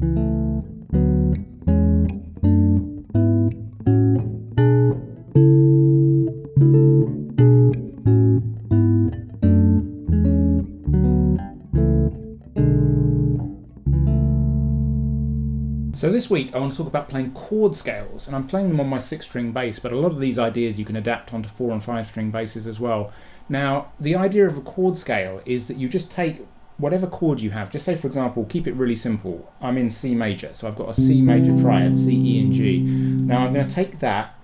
So this week I want to talk about playing chord scales, and I'm playing them on my 6-string bass, but a lot of these ideas you can adapt onto 4 and 5-string basses as well. Now, the idea of a chord scale is that you just take whatever chord you have. Just say, for example, keep it really simple. I'm in C major, so I've got a C major triad, C, E and G. Now I'm going to take that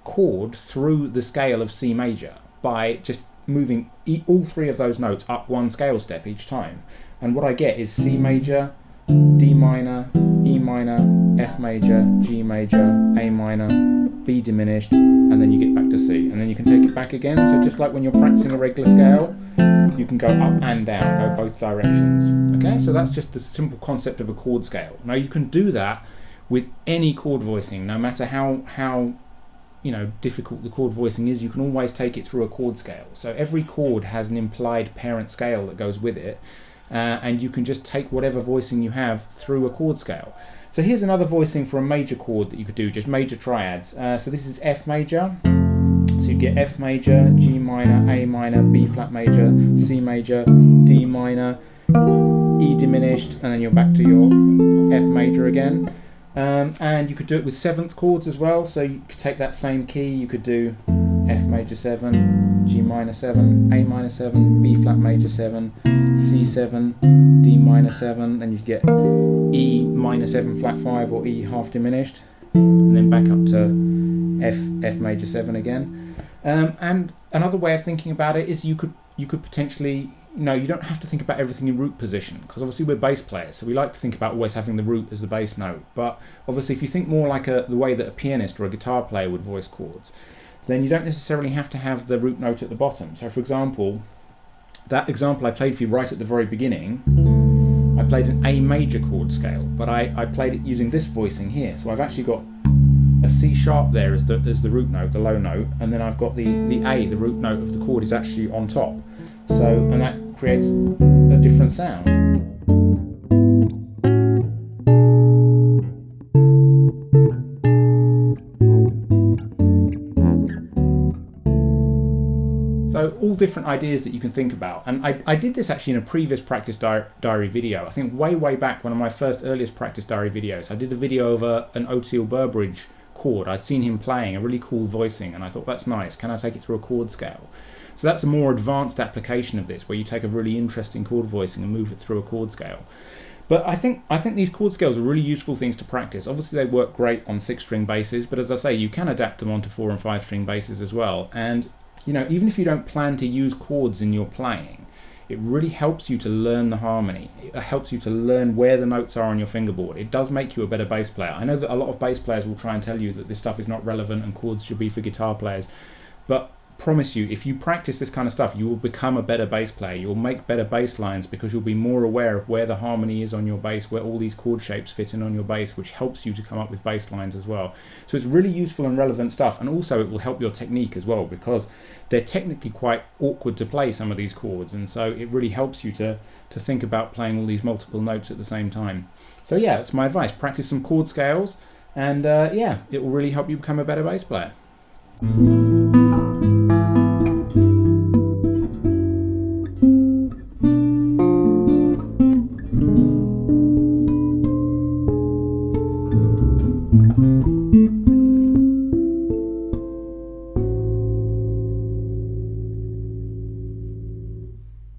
chord through the scale of C major by just moving all 3 of those notes up 1 scale step each time. And what I get is C major, D minor, E minor, F major, G major, A minor, B diminished, and then you get back to C. And then you can take it back again. So just like when you're practicing a regular scale, you can go up and down, go both directions. Okay, so that's just the simple concept of a chord scale. Now you can do that with any chord voicing, no matter how difficult the chord voicing is. You can always take it through a chord scale. So every chord has an implied parent scale that goes with it. And you can just take whatever voicing you have through a chord scale. So here's another voicing for a major chord that you could do, just major triads. So this is F major. So you get F major, G minor, A minor, B flat major, C major, D minor, E diminished, and then you're back to your F major again. And you could do it with 7th chords as well. So you could take that same key, you could do F major 7, G minor 7, A minor 7, B flat major 7, C 7, D minor 7, then you get E minor 7 flat 5 or E half diminished, and then back up to F major 7 again. And another way of thinking about it is you could potentially, you don't have to think about everything in root position, because obviously we're bass players, so we like to think about always having the root as the bass note. But obviously if you think more like the way that a pianist or a guitar player would voice chords, then you don't necessarily have to have the root note at the bottom. So for example, that example I played for you right at the very beginning, I played an A major chord scale, but I played it using this voicing here. So I've actually got a C sharp there as the root note, the low note, and then I've got the A, the root note of the chord, is actually on top. And that creates a different sound. So all different ideas that you can think about. And I did this actually in a previous practice diary video. I think way back, one of my earliest practice diary videos. I did a video of an Oteil Burbridge chord. I'd seen him playing a really cool voicing, and I thought, that's nice. Can I take it through a chord scale? So that's a more advanced application of this, where you take a really interesting chord voicing and move it through a chord scale. But I think these chord scales are really useful things to practice. Obviously they work great on 6-string basses, but as I say, you can adapt them onto 4 and 5-string basses as well. And even if you don't plan to use chords in your playing, it really helps you to learn the harmony. It helps you to learn where the notes are on your fingerboard. It does make you a better bass player. I know that a lot of bass players will try and tell you that this stuff is not relevant and chords should be for guitar players, but promise you, if you practice this kind of stuff, you will become a better bass player. You'll make better bass lines because you'll be more aware of where the harmony is on your bass, where all these chord shapes fit in on your bass, which helps you to come up with bass lines as well. So it's really useful and relevant stuff, and also it will help your technique as well, because they're technically quite awkward to play, some of these chords, and so it really helps you to think about playing all these multiple notes at the same time. So yeah, that's my advice. Practice some chord scales, and it will really help you become a better bass player.